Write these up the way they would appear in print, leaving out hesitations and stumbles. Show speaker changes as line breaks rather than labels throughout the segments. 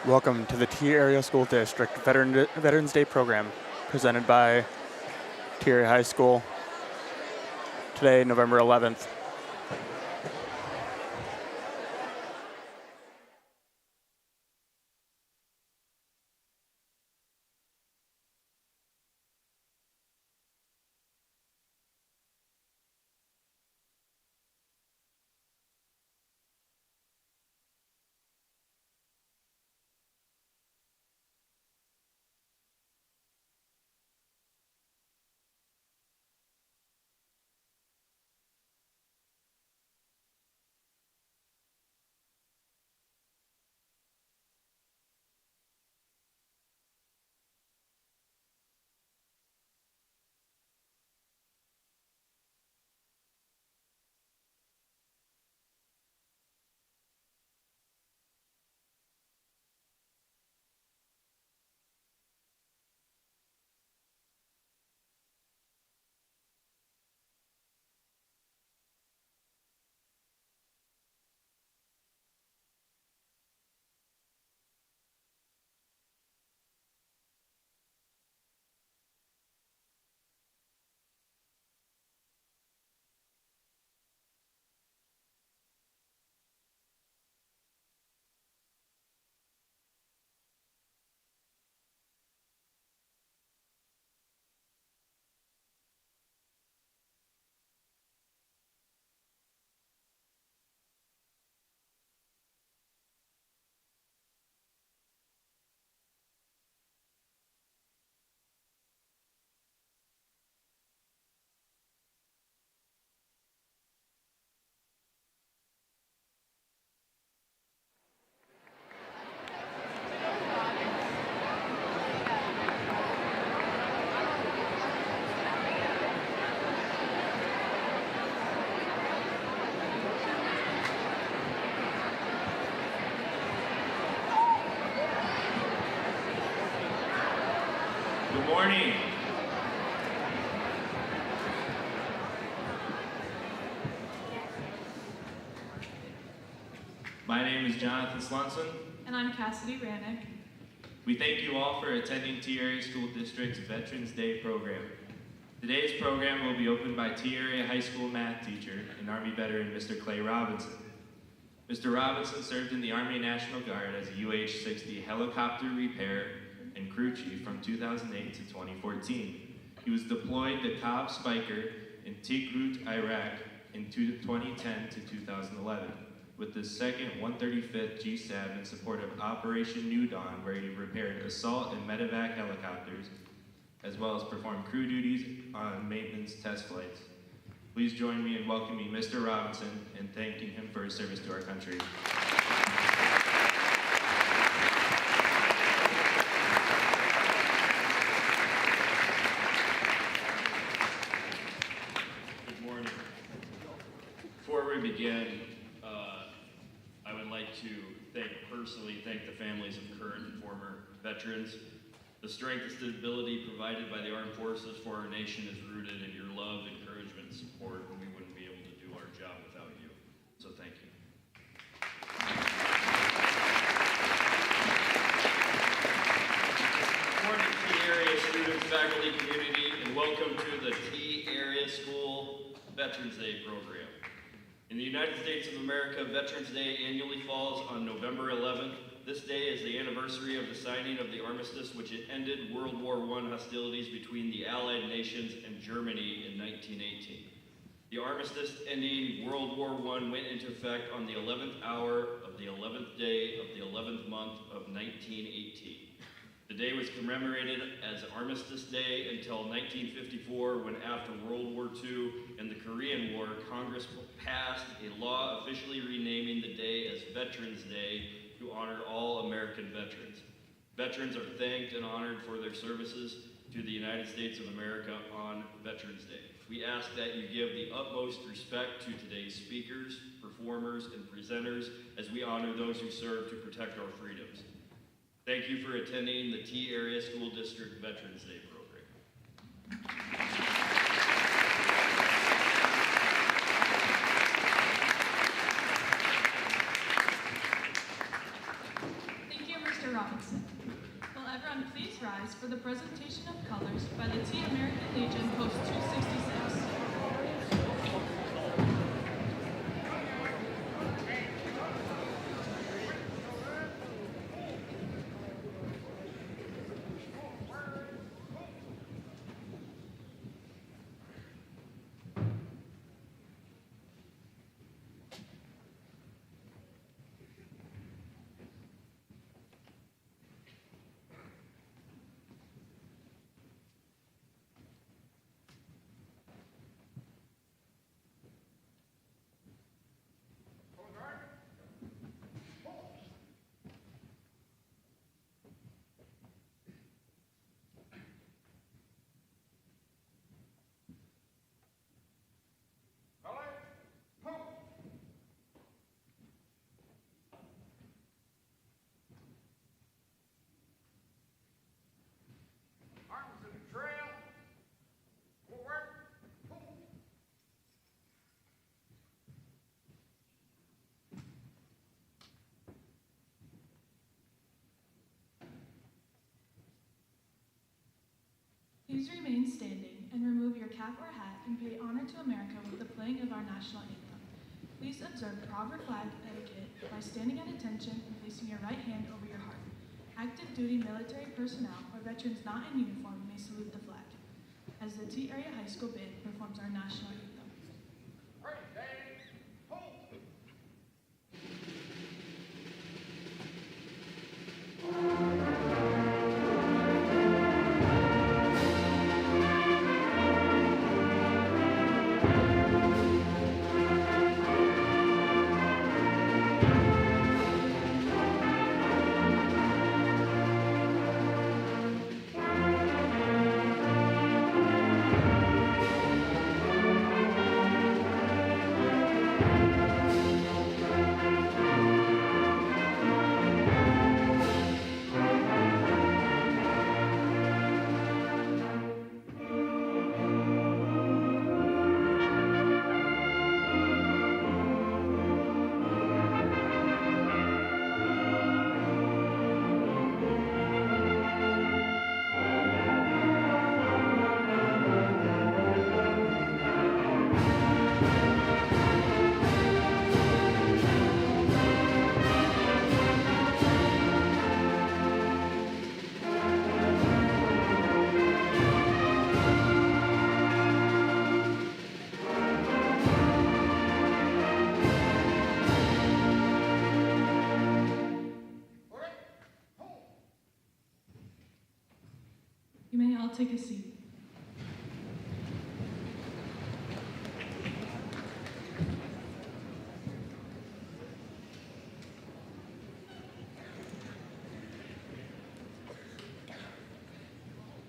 Welcome to the T Area School District Veterans Day program presented by T Area High School. Today, November 11th.
Good morning. My name is Jonathan Slunson.
And I'm Cassidy Rannick.
We thank you all for attending T Area School District's Veterans Day program. Today's program will be opened by T Area High School math teacher and Army veteran Mr. Clay Robinson. Mr. Robinson served in the Army National Guard as a UH-60 helicopter repair and crew chief from 2008 to 2014. He was deployed to Cobb Spiker in Tikrit, Iraq in 2010 to 2011 with the 2nd 135th GSAB in support of Operation New Dawn, where he repaired assault and medevac helicopters as well as performed crew duties on maintenance test flights. Please join me in welcoming Mr. Robinson and thanking him for his service to our country.
Before we begin, I would like to personally thank the families of current and former veterans. The strength and stability provided by the armed forces for our nation is rooted in your love, encouragement, and support, and we wouldn't be able to do our job without you. So thank you. Good morning, T Area students, faculty, community, and welcome to the T Area School Veterans Day program. In the United States of America, Veterans Day annually falls on November 11th. This day is the anniversary of the signing of the armistice, which ended World War I hostilities between the Allied nations and Germany in 1918. The armistice ending World War I went into effect on the 11th hour of the 11th day of the 11th month of 1918. The day was commemorated as Armistice Day until 1954, when after World War II and the Korean War, Congress passed a law officially renaming the day as Veterans Day to honor all American veterans. Veterans are thanked and honored for their services to the United States of America on Veterans Day. We ask that you give the utmost respect to today's speakers, performers, and presenters as we honor those who serve to protect our freedoms. Thank you for attending the T Area School District Veterans Day program.
Thank you, Mr. Please remain standing and remove your cap or hat and pay honor to America with the playing of our national anthem. Please observe proper flag etiquette by standing at attention and placing your right hand over your heart. Active duty military personnel or veterans not in uniform may salute the flag as the T Area High School Band performs our national anthem. You may all take a seat.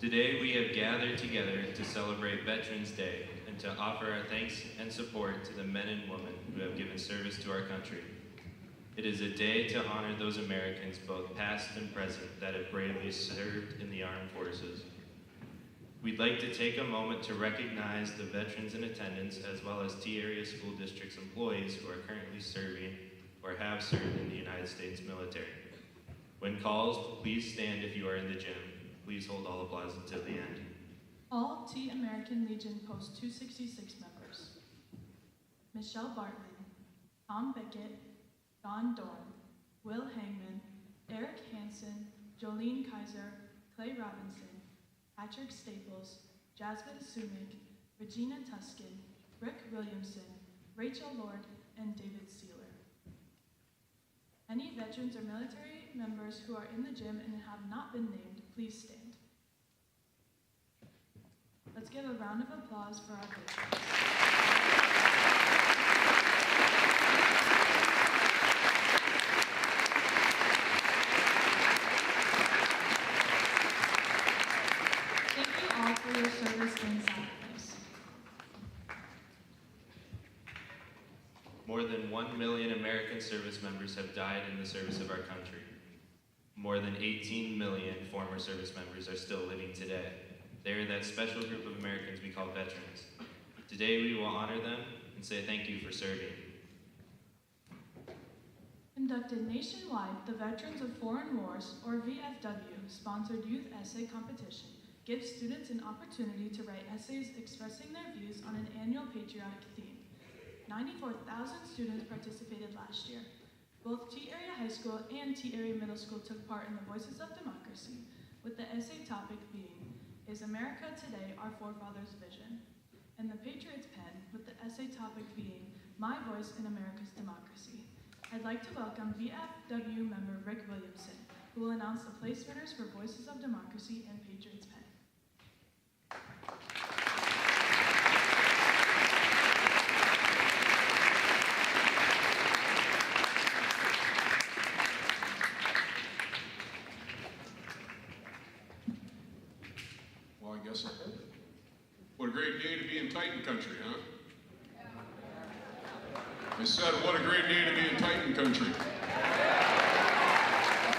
Today we have gathered together to celebrate Veterans Day and to offer our thanks and support to the men and women who have given service to our country. It is a day to honor those Americans, both past and present, that have bravely served in the armed forces. We'd like to take a moment to recognize the veterans in attendance as well as T Area School District's employees who are currently serving or have served in the United States military. When called, please stand if you are in the gym. Please hold all applause until the end.
All T American Legion Post 266 members: Michelle Bartman, Tom Beckett, Don Dorn, Will Hangman, Eric Hansen, Jolene Kaiser, Clay Robinson, Patrick Staples, Jasmine Sumik, Regina Tuskin, Rick Williamson, Rachel Lord, and David Sealer. Any veterans or military members who are in the gym and have not been named, please stand. Let's give a round of applause for our veterans. Thank you all for your service and sacrifice.
More than 1 million American service members have died in the service of our country. More than 18 million former service members are still living today. They are that special group of Americans we call veterans. Today we will honor them and say thank you for serving.
Conducted nationwide, the Veterans of Foreign Wars, or VFW, sponsored youth essay competition gives students an opportunity to write essays expressing their views on an annual patriotic theme. 94,000 students participated last year. Both T Area High School and T Area Middle School took part in the Voices of Democracy, with the essay topic being, "Is America Today Our Forefathers' Vision?" and the Patriot's Pen, with the essay topic being, "My Voice in America's Democracy." I'd like to welcome VFW member Rick Williamson, who will announce the place winners for Voices of Democracy and Patriot's Pen.
Well, I guess what a great day to be in Titan country, huh? I said, what a great day to be in Titan country.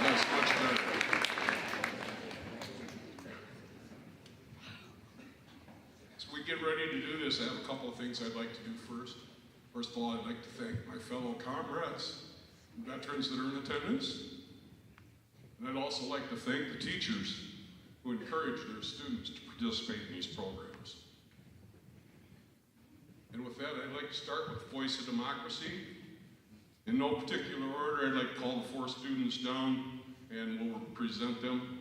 That's much better. As we get ready to do this, I have a couple of things I'd like to do first. First of all, I'd like to thank my fellow comrades, veterans that are in attendance. And I'd also like to thank the teachers to encourage their students to participate in these programs. And with that, I'd like to start with Voice of Democracy. In no particular order, I'd like to call the 4 students down and we'll present them.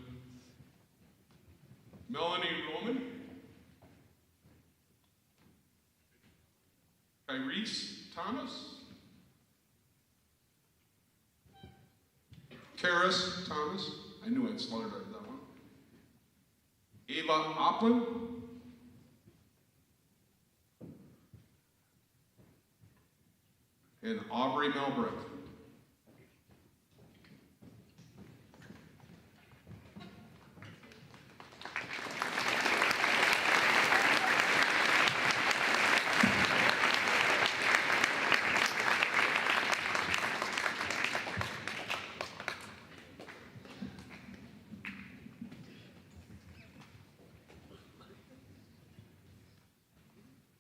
Melanie Roman, Tyrese Thomas, Karis Thomas, I knew I'd slaughtered that one, Ava Oplin, and Aubrey Melbrick.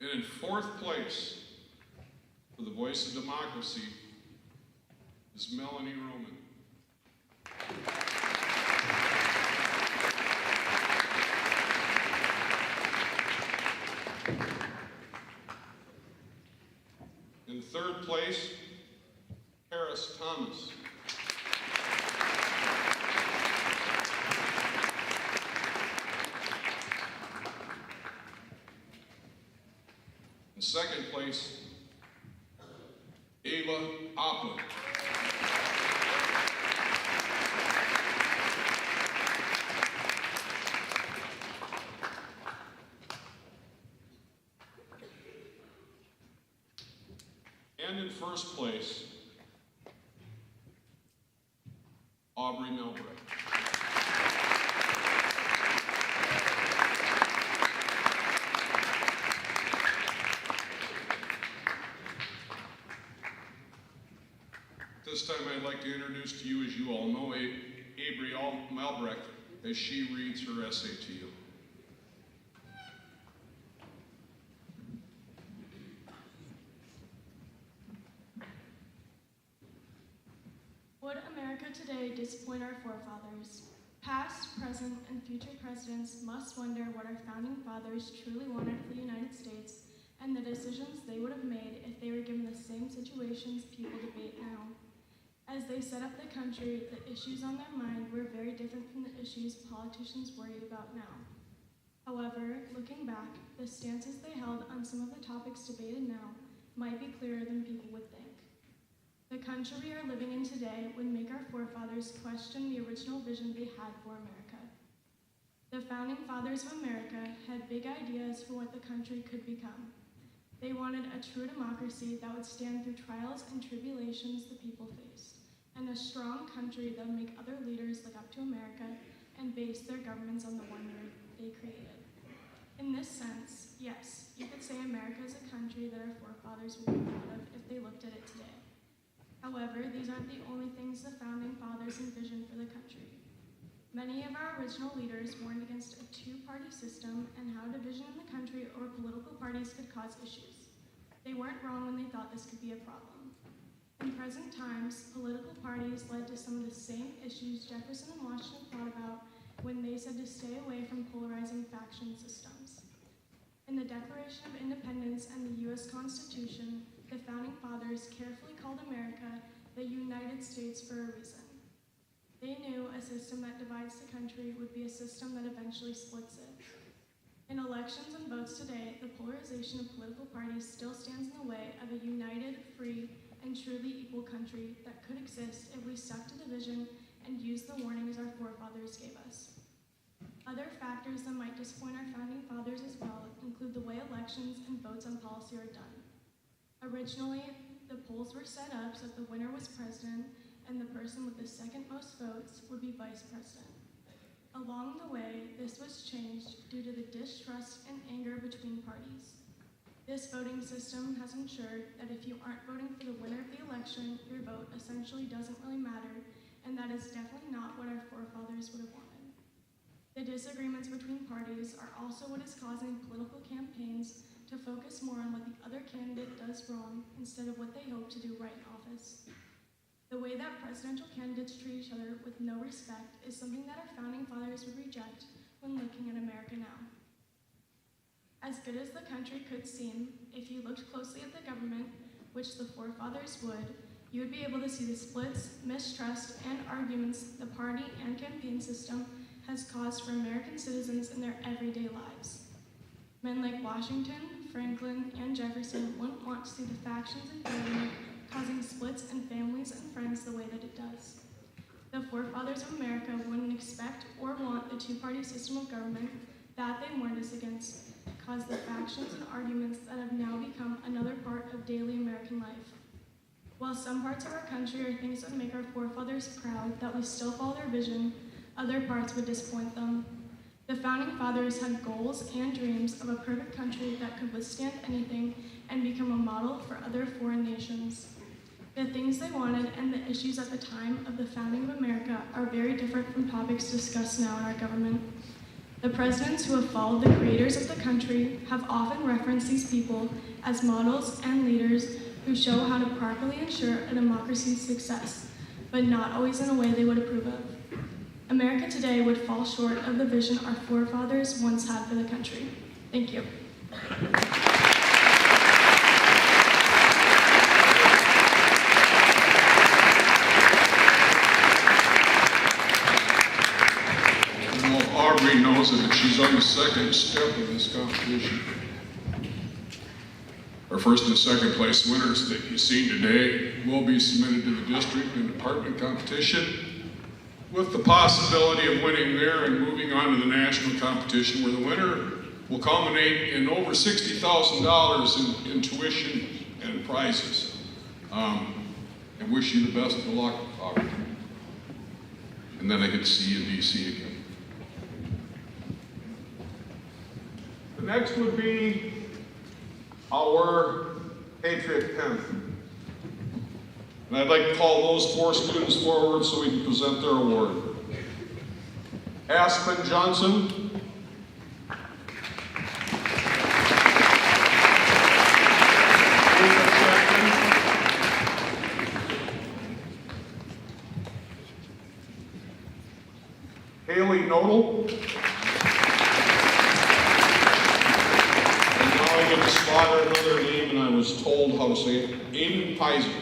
And in 4th place for the Voice of Democracy is Melanie Roman. In 3rd place, Karis Thomas. In 2nd place, Ava Oplin. And in 1st place, Aubrey Melbrick. This time I'd like to introduce to you, as you all know, Avery Malbrecht as she reads her essay to you.
Would America today disappoint our forefathers? Past, present, and future presidents must wonder what our founding fathers truly wanted for the United States and the decisions they would have made if they were given the same situations people debate now. As they set up the country, the issues on their mind were very different from the issues politicians worry about now. However, looking back, the stances they held on some of the topics debated now might be clearer than people would think. The country we are living in today would make our forefathers question the original vision they had for America. The founding fathers of America had big ideas for what the country could become. They wanted a true democracy that would stand through trials and tribulations the people faced, and a strong country that would make other leaders look up to America and base their governments on the wonder they created. In this sense, yes, you could say America is a country that our forefathers would be proud of if they looked at it today. However, these aren't the only things the founding fathers envisioned for the country. Many of our original leaders warned against a two-party system and how division in the country or political parties could cause issues. They weren't wrong when they thought this could be a problem. In present times, political parties led to some of the same issues Jefferson and Washington thought about when they said to stay away from polarizing faction systems. In the Declaration of Independence and the U.S. Constitution, the founding fathers carefully called America the United States for a reason. They knew a system that divides the country would be a system that eventually splits it. In elections and votes today, the polarization of political parties still stands in the way of a united, free, and truly equal country that could exist if we stuck to division and used the warnings our forefathers gave us. Other factors that might disappoint our founding fathers as well include the way elections and votes on policy are done. Originally, the polls were set up so that the winner was president and the person with the second most votes would be vice president. Along the way, this was changed due to the distrust and anger between parties. This voting system has ensured that if you aren't voting for the winner of the election, your vote essentially doesn't really matter, and that is definitely not what our forefathers would have wanted. The disagreements between parties are also what is causing political campaigns to focus more on what the other candidate does wrong instead of what they hope to do right in office. The way that presidential candidates treat each other with no respect is something that our founding fathers would reject
when looking at America now. As good as the country could seem, if you looked closely at the government, which the forefathers would, you would be able to see the splits, mistrust, and arguments the party and campaign system has caused for American citizens in their everyday lives. Men like Washington, Franklin, and Jefferson wouldn't want to see the factions in government causing splits in families and friends the way that it does. The forefathers of America wouldn't expect or want the two-party system of government that they warned us against cause the factions and arguments that have now become another part of daily American life. While some parts of our country are things that make our forefathers proud that we still follow their vision, other parts would disappoint them. The Founding Fathers had goals and dreams of a perfect country that could withstand anything and become a model for other foreign nations. The things they wanted and the issues at the time of the founding of America are very different from topics discussed now in our government. The presidents who have followed the creators of the country have often referenced these people as models and leaders who show how to properly ensure a democracy's success, but not always in a way they would approve of. America today would fall short of the vision our forefathers once had for the country. Thank you.
Aubrey knows it, but she's on the second step of this competition. Our first and second place winners that you've seen today will be submitted to the district and department competition with the possibility of winning there and moving on to the national competition where the winner will culminate in over $60,000 in tuition and prizes. And wish you the best of luck, Aubrey. And then I get to see you in DC again. The next would be our Patriot Pen. And I'd like to call those 4 students forward so we can present their award. Aspen Johnson. Haley Nodal. I get to slaughter another name, and I was told how to say it. Aiden Pizer.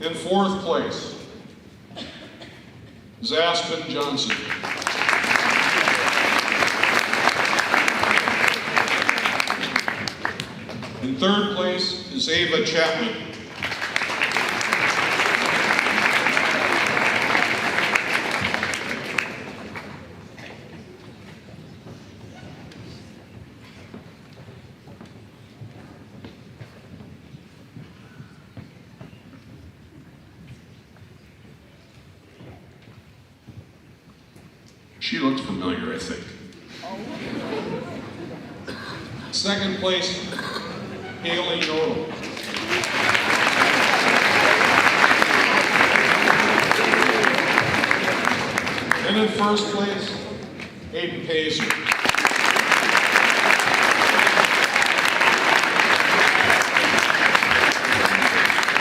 In 4th place is Aspen Johnson. In 3rd place is Ava Chapman. She looks familiar, I think. 2nd place, Haley Nodal. And in 1st place, Aiden Pazer.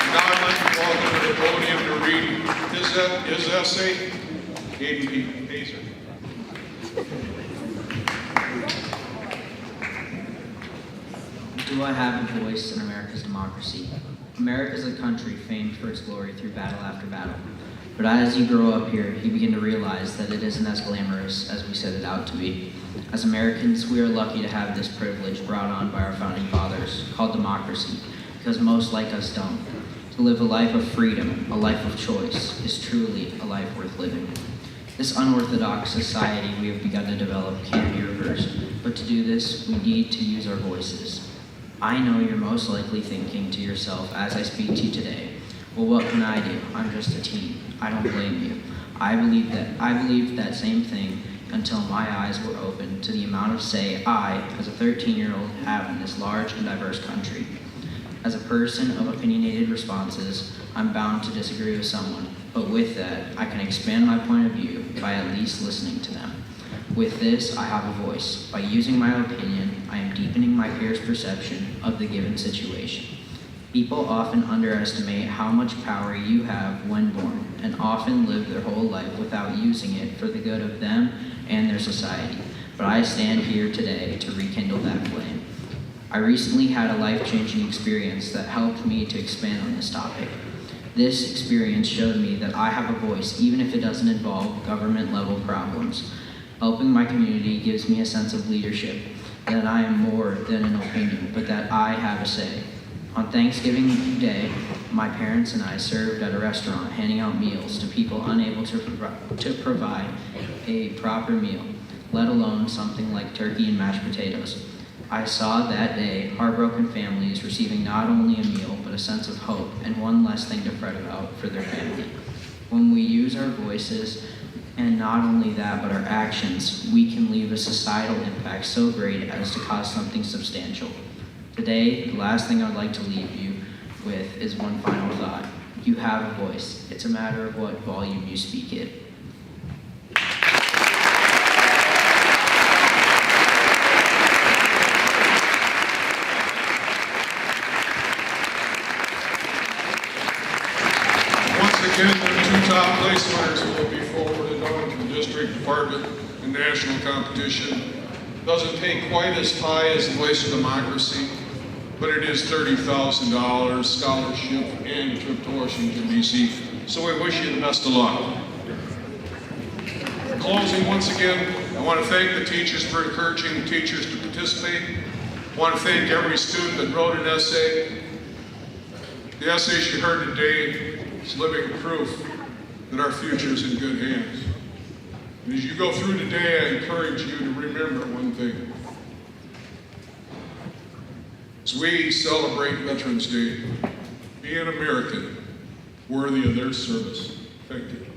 Now I'd like to welcome to the podium to read his essay, Aiden Pazer.
Do I have a voice in America's democracy? America is a country famed for its glory through battle after battle. But as you grow up here, you begin to realize that it isn't as glamorous as we set it out to be. As Americans, we are lucky to have this privilege brought on by our founding fathers, called democracy, because most like us don't. To live a life of freedom, a life of choice, is truly a life worth living. This unorthodox society we have begun to develop can't be reversed, but to do this, we need to use our voices. I know you're most likely thinking to yourself as I speak to you today, well, what can I do? I'm just a teen. I don't blame you. I believed that same thing until my eyes were opened to the amount of say I, as a 13-year-old, have in this large and diverse country. As a person of opinionated responses, I'm bound to disagree with someone, but with that, I can expand my point of view by at least listening to them. With this, I have a voice. By using my opinion, I am deepening my peers' perception of the given situation. People often underestimate how much power you have when born, and often live their whole life without using it for the good of them and their society. But I stand here today to rekindle that flame. I recently had a life-changing experience that helped me to expand on this topic. This experience showed me that I have a voice, even if it doesn't involve government-level problems. Helping my community gives me a sense of leadership, that I am more than an opinion, but that I have a say. On Thanksgiving Day, my parents and I served at a restaurant, handing out meals to people unable to provide a proper meal, let alone something like turkey and mashed potatoes. I saw that day heartbroken families receiving not only a meal, but a sense of hope and one less thing to fret about for their family. When we use our voices, and not only that, but our actions, we can leave a societal impact so great as to cause something substantial. Today, the last thing I'd like to leave you with is one final thought. You have a voice. It's a matter of what volume you speak it.
Once again, the two top place winners will be forwarded on to the district, department, and national competition. Doesn't pay quite as high as the Voice of Democracy, but it is $30,000 scholarship and a trip to Washington, D.C. So we wish you the best of luck. In closing, once again, I want to thank the teachers for encouraging the teachers to participate. I want to thank every student that wrote an essay. The essays you heard today is living proof that our future is in good hands. And as you go through today, I encourage you to remember one thing. As we celebrate Veterans Day, be an American worthy of their service. Thank you.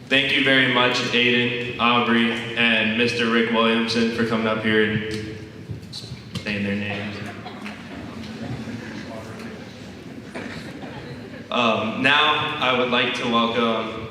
Thank you very much, Aiden, Aubrey, and Mr. Rick Williamson for coming up here and saying their names. Now, I would like to welcome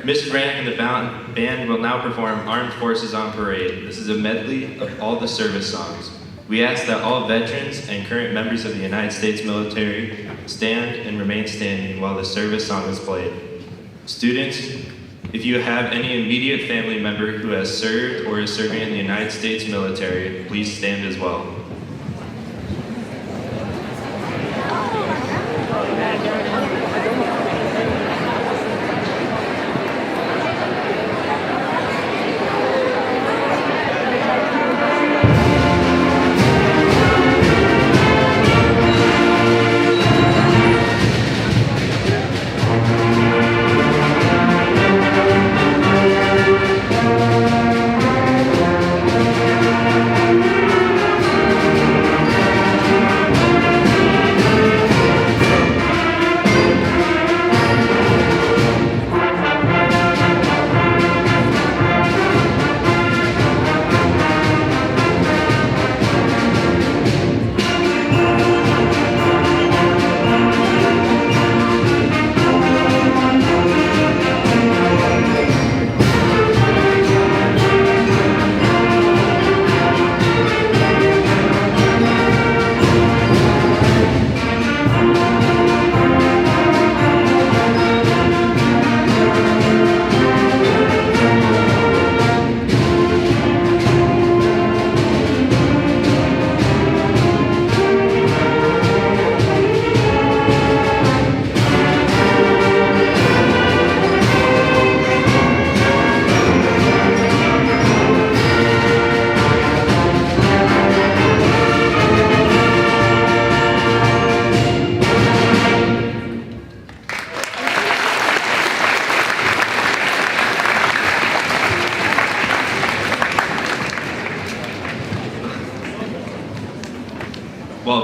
Miss Grant and the band will now perform Armed Forces on Parade. This is a medley of all the service songs. We ask that all veterans and current members of the United States military stand and remain standing while the service song is played. Students, if you have any immediate family member who has served or is serving in the United States military, please stand as well.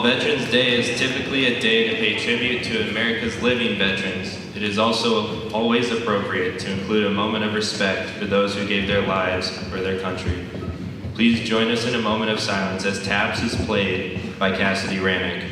Veterans Day is typically a day to pay tribute to America's living veterans, it is also always appropriate to include a moment of respect for those who gave their lives for their country. Please join us in a moment of silence as TAHS is played by Cassidy Ramick.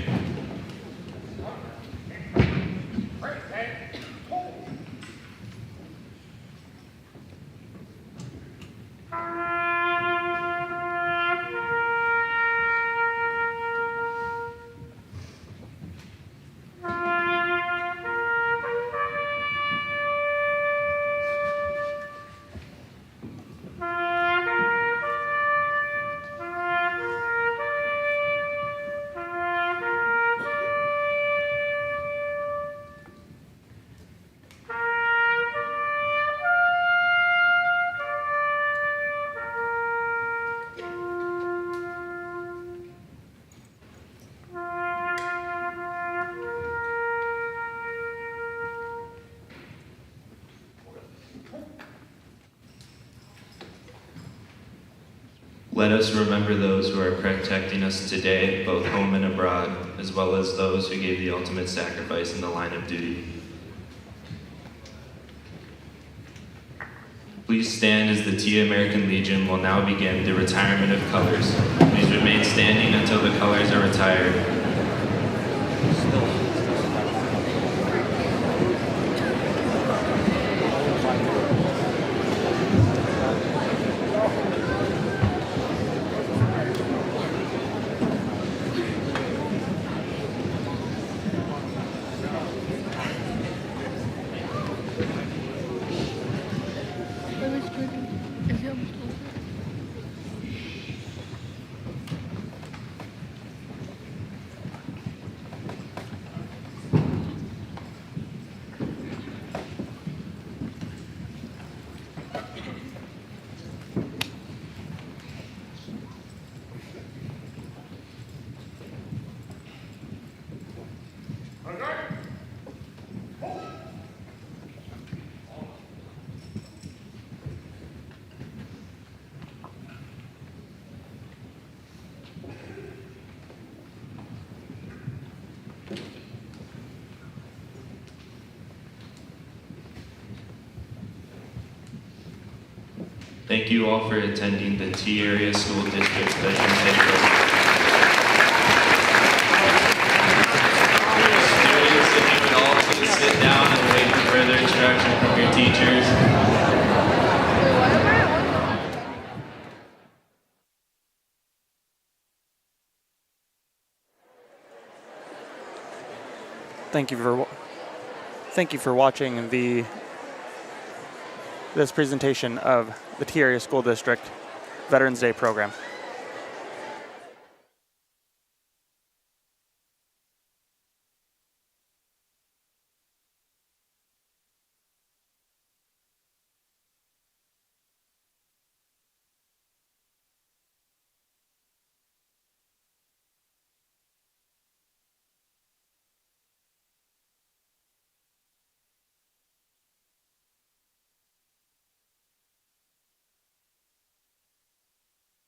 Let us remember those who are protecting us today, both home and abroad, as well as those who gave the ultimate sacrifice in the line of duty. Please stand as the T American Legion will now begin the retirement of colors. Please remain standing until the colors are retired. Thank you all for attending the T Area School District Veterans Day program. Students, if you would all please sit down and wait for further instruction from your teachers.
Thank you for watching this presentation of the T Area School District Veterans Day program.